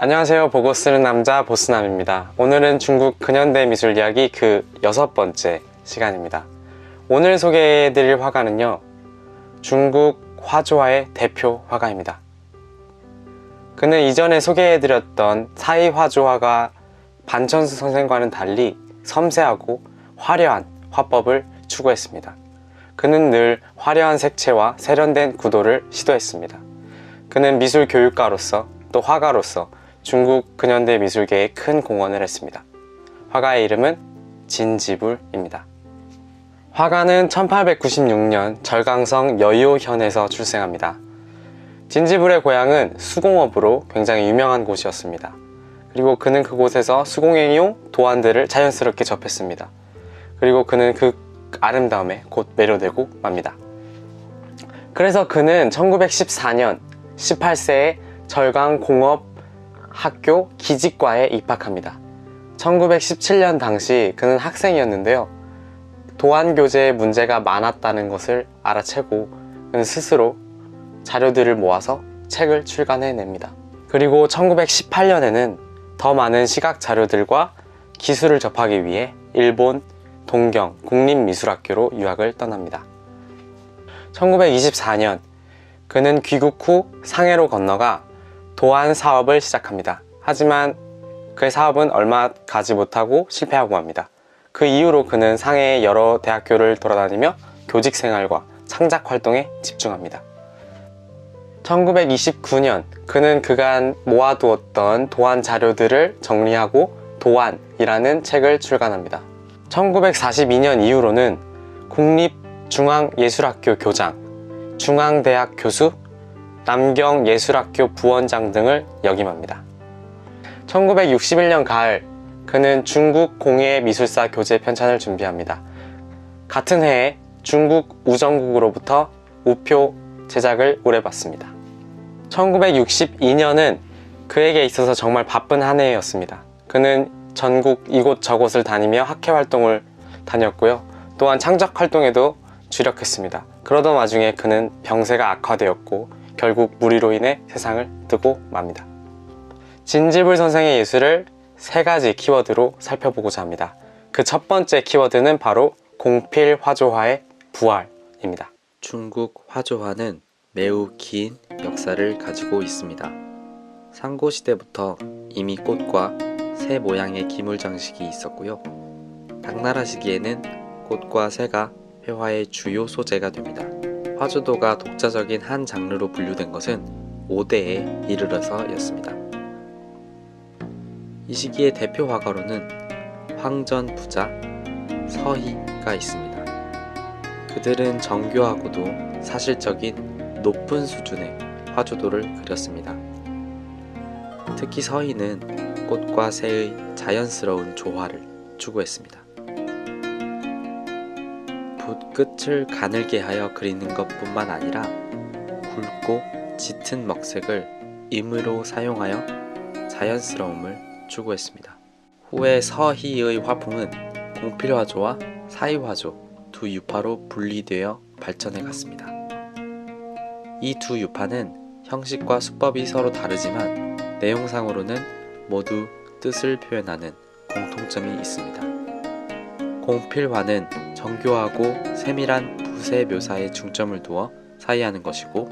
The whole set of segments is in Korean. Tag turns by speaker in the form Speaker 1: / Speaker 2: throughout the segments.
Speaker 1: 안녕하세요. 보고 쓰는 남자 보스남입니다. 오늘은 중국 근현대 미술 이야기 그 6번째 시간입니다. 오늘 소개해드릴 화가는요, 중국 화조화의 대표 화가입니다. 그는 이전에 소개해드렸던 사이 화조화가 반천수 선생과는 달리 섬세하고 화려한 화법을 추구했습니다. 그는 늘 화려한 색채와 세련된 구도를 시도했습니다. 그는 미술 교육가로서 또 화가로서 중국 근현대 미술계에 큰 공헌을 했습니다. 화가의 이름은 진지불입니다. 화가는 1896년 절강성 여유현에서 출생합니다. 진지불의 고향은 수공업으로 굉장히 유명한 곳이었습니다. 그리고 그는 그곳에서 수공예용 도안들을 자연스럽게 접했습니다. 그리고 그는 그 아름다움에 곧 매료되고 맙니다. 그래서 그는 1914년 18세에 절강공업 학교 기직과에 입학합니다. 1917년 당시 그는 학생이었는데요, 도안교재에 문제가 많았다는 것을 알아채고 그는 스스로 자료들을 모아서 책을 출간해냅니다. 그리고 1918년에는 더 많은 시각 자료들과 기술을 접하기 위해 일본 동경 국립미술학교로 유학을 떠납니다. 1924년 그는 귀국 후 상해로 건너가 도안 사업을 시작합니다. 하지만 그의 사업은 얼마 가지 못하고 실패하고 맙니다. 그 이후로 그는 상해의 여러 대학교를 돌아다니며 교직 생활과 창작 활동에 집중합니다. 1929년 그는 그간 모아두었던 도안 자료들을 정리하고 도안이라는 책을 출간합니다. 1942년 이후로는 국립중앙예술학교 교장, 중앙대학 교수, 남경예술학교 부원장 등을 역임합니다. 1961년 가을 그는 중국 공예미술사 교재 편찬을 준비합니다. 같은 해에 중국 우정국으로부터 우표 제작을 의뢰받습니다. 1962년은 그에게 있어서 정말 바쁜 한 해였습니다. 그는 전국 이곳저곳을 다니며 학회 활동을 다녔고요, 또한 창작 활동에도 주력했습니다. 그러던 와중에 그는 병세가 악화되었고 결국 무리로 인해 세상을 뜨고 맙니다. 진지불 선생의 예술을 3가지 키워드로 살펴보고자 합니다. 그 첫 번째 키워드는 바로 공필 화조화의 부활입니다.
Speaker 2: 중국 화조화는 매우 긴 역사를 가지고 있습니다. 상고시대부터 이미 꽃과 새 모양의 기물 장식이 있었고요, 당나라 시기에는 꽃과 새가 회화의 주요 소재가 됩니다. 화조도가 독자적인 한 장르로 분류된 것은 5대에 이르러서였습니다. 이 시기의 대표 화가로는 황전부자, 서희가 있습니다. 그들은 정교하고도 사실적인 높은 수준의 화조도를 그렸습니다. 특히 서희는 꽃과 새의 자연스러운 조화를 추구했습니다. 붓끝을 가늘게 하여 그리는 것뿐만 아니라 굵고 짙은 먹색을 임의로 사용하여 자연스러움을 추구했습니다. 후에 서희의 화풍은 공필화조와 사이화조 두 유파로 분리되어 발전해 갔습니다. 이 두 유파는 형식과 수법이 서로 다르지만 내용상으로는 모두 뜻을 표현하는 공통점이 있습니다. 공필화는 정교하고 세밀한 붓의 묘사에 중점을 두어 사이하는 것이고,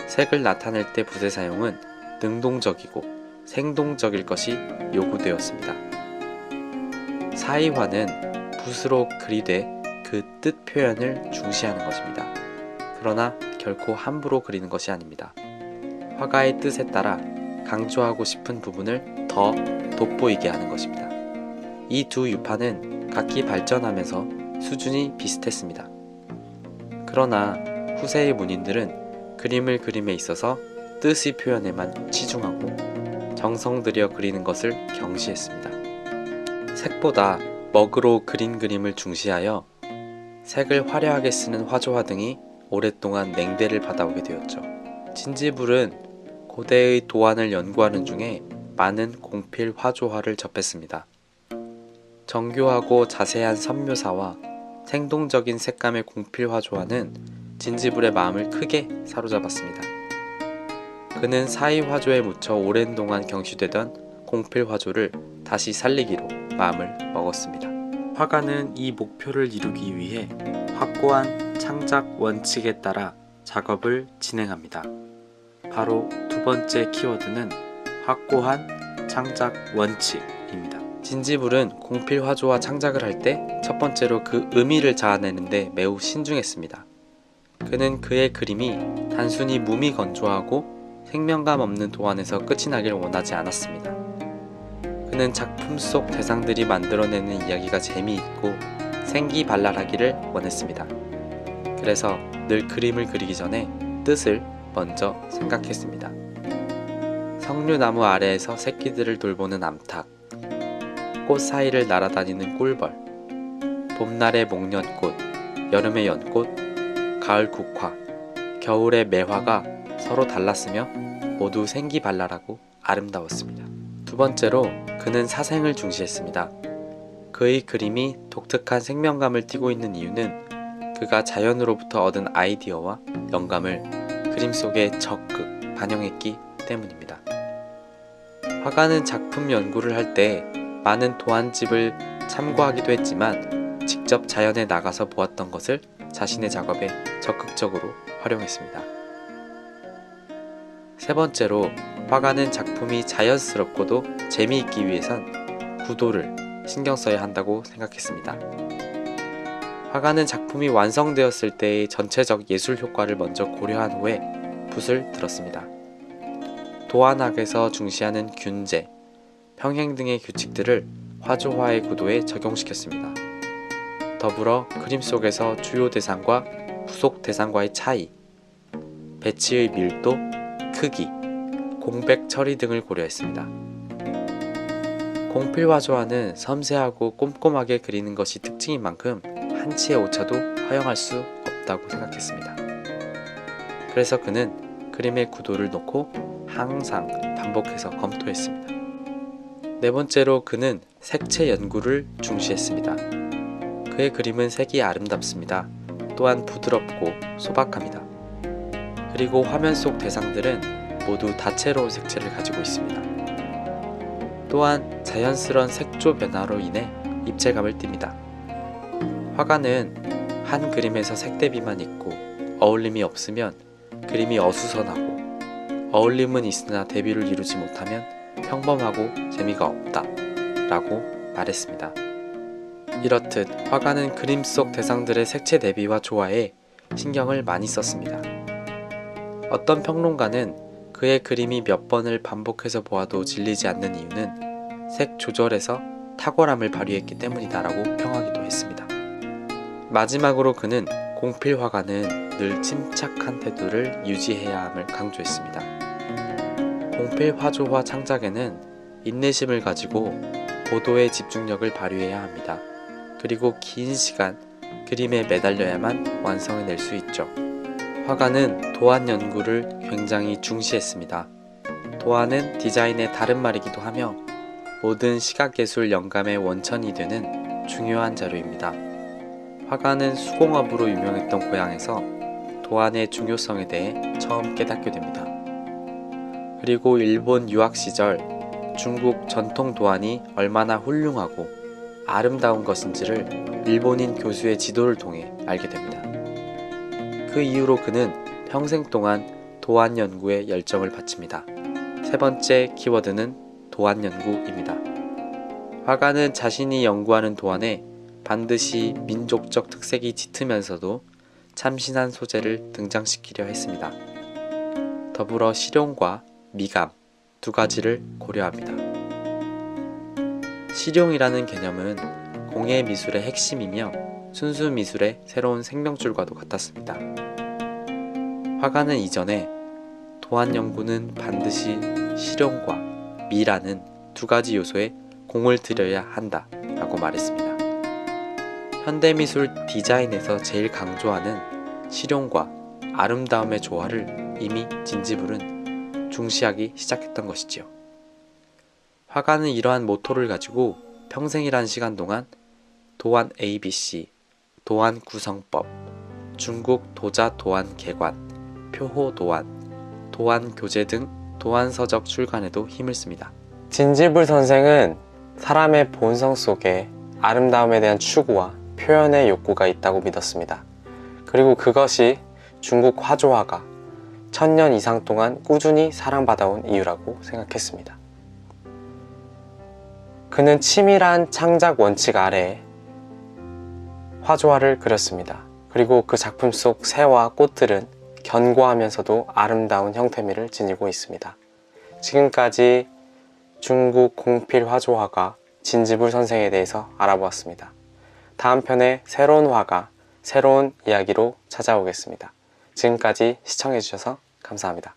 Speaker 2: 색을 나타낼 때 붓의 사용은 능동적이고 생동적일 것이 요구되었습니다. 사이화는 붓으로 그리되 그 뜻 표현을 중시하는 것입니다. 그러나 결코 함부로 그리는 것이 아닙니다. 화가의 뜻에 따라 강조하고 싶은 부분을 더 돋보이게 하는 것입니다. 이 두 유파는 각기 발전하면서 수준이 비슷했습니다. 그러나 후세의 문인들은 그림을 그림에 있어서 뜻의 표현에만 치중하고 정성 들여 그리는 것을 경시했습니다. 색보다 먹으로 그린 그림을 중시하여 색을 화려하게 쓰는 화조화 등이 오랫동안 냉대를 받아오게 되었죠. 진지불은 고대의 도안을 연구하는 중에 많은 공필 화조화를 접했습니다. 정교하고 자세한 선묘사와 생동적인 색감의 공필 화조화는 진지불의 마음을 크게 사로잡았습니다. 그는 사이화조에 묻혀 오랜 동안 경시되던 공필화조를 다시 살리기로 마음을 먹었습니다. 화가는 이 목표를 이루기 위해 확고한 창작 원칙에 따라 작업을 진행합니다. 바로 두 번째 키워드는 확고한 창작 원칙입니다. 진지불은 공필화조와 창작을 할 때 첫 번째로 그 의미를 자아내는데 매우 신중했습니다. 그는 그의 그림이 단순히 무미건조하고 생명감 없는 도안에서 끝이 나길 원하지 않았습니다. 그는 작품 속 대상들이 만들어내는 이야기가 재미있고 생기발랄하기를 원했습니다. 그래서 늘 그림을 그리기 전에 뜻을 먼저 생각했습니다. 석류나무 아래에서 새끼들을 돌보는 암탉, 꽃 사이를 날아다니는 꿀벌, 봄날의 목련꽃, 여름의 연꽃, 가을 국화, 겨울의 매화가 서로 달랐으며 모두 생기발랄하고 아름다웠습니다. 두 번째로 그는 사생을 중시했습니다. 그의 그림이 독특한 생명감을 띠고 있는 이유는 그가 자연으로부터 얻은 아이디어와 영감을 그림 속에 적극 반영했기 때문입니다. 화가는 작품 연구를 할 때 많은 도안집을 참고하기도 했지만 직접 자연에 나가서 보았던 것을 자신의 작업에 적극적으로 활용했습니다. 세 번째로 화가는 작품이 자연스럽고도 재미있기 위해선 구도를 신경 써야 한다고 생각했습니다. 화가는 작품이 완성되었을 때의 전체적 예술 효과를 먼저 고려한 후에 붓을 들었습니다. 도안학에서 중시하는 균제, 평행 등의 규칙들을 화조화의 구도에 적용시켰습니다. 더불어 그림 속에서 주요 대상과 부속 대상과의 차이, 배치의 밀도, 크기, 공백 처리 등을 고려했습니다. 공필화조화는 섬세하고 꼼꼼하게 그리는 것이 특징인 만큼 한치의 오차도 허용할 수 없다고 생각했습니다. 그래서 그는 그림의 구도를 놓고 항상 반복해서 검토했습니다. 네 번째로 그는 색채 연구를 중시했습니다. 그의 그림은 색이 아름답습니다. 또한 부드럽고 소박합니다. 그리고 화면 속 대상들은 모두 다채로운 색채를 가지고 있습니다. 또한 자연스러운 색조 변화로 인해 입체감을 띱니다. 화가는 한 그림에서 색 대비만 있고 어울림이 없으면 그림이 어수선하고 어울림은 있으나 대비를 이루지 못하면 평범하고 재미가 없다 라고 말했습니다. 이렇듯 화가는 그림 속 대상들의 색채 대비와 조화에 신경을 많이 썼습니다. 어떤 평론가는 그의 그림이 몇 번을 반복해서 보아도 질리지 않는 이유는 색 조절에서 탁월함을 발휘했기 때문이다 라고 평하기도 했습니다. 마지막으로 그는 공필 화가는 늘 침착한 태도를 유지해야 함을 강조했습니다. 공필 화조화 창작에는 인내심을 가지고 고도의 집중력을 발휘해야 합니다. 그리고 긴 시간 그림에 매달려야만 완성해낼 수 있죠. 화가는 도안 연구를 굉장히 중시했습니다. 도안은 디자인의 다른 말이기도 하며 모든 시각예술 영감의 원천이 되는 중요한 자료입니다. 화가는 수공업으로 유명했던 고향에서 도안의 중요성에 대해 처음 깨닫게 됩니다. 그리고 일본 유학 시절 중국 전통 도안이 얼마나 훌륭하고 아름다운 것인지를 일본인 교수의 지도를 통해 알게 됩니다. 그 이후로 그는 평생 동안 도안 연구에 열정을 바칩니다. 세 번째 키워드는 도안 연구입니다. 화가는 자신이 연구하는 도안에 반드시 민족적 특색이 짙으면서도 참신한 소재를 등장시키려 했습니다. 더불어 실용과 미감 두 가지를 고려합니다. 실용이라는 개념은 공예 미술의 핵심이며 순수 미술의 새로운 생명줄과도 같았습니다. 화가는 이전에 도안 연구는 반드시 실용과 미라는 두 가지 요소에 공을 들여야 한다 라고 말했습니다. 현대미술 디자인에서 제일 강조하는 실용과 아름다움의 조화를 이미 진지불은 중시하기 시작했던 것이지요. 화가는 이러한 모토를 가지고 평생이란 시간 동안 도안 ABC, 도안 구성법, 중국 도자 도안 개관, 표호 도안, 도안 교재 등 도안 서적 출간에도 힘을 씁니다.
Speaker 1: 진지불 선생은 사람의 본성 속에 아름다움에 대한 추구와 표현의 욕구가 있다고 믿었습니다. 그리고 그것이 중국 화조화가 1000년 이상 동안 꾸준히 사랑받아온 이유라고 생각했습니다. 그는 치밀한 창작 원칙 아래에 화조화를 그렸습니다. 그리고 그 작품 속 새와 꽃들은 견고하면서도 아름다운 형태미를 지니고 있습니다. 지금까지 중국 공필 화조화가 진지불 선생에 대해서 알아보았습니다. 다음 편에 새로운 화가, 새로운 이야기로 찾아오겠습니다. 지금까지 시청해주셔서 감사합니다.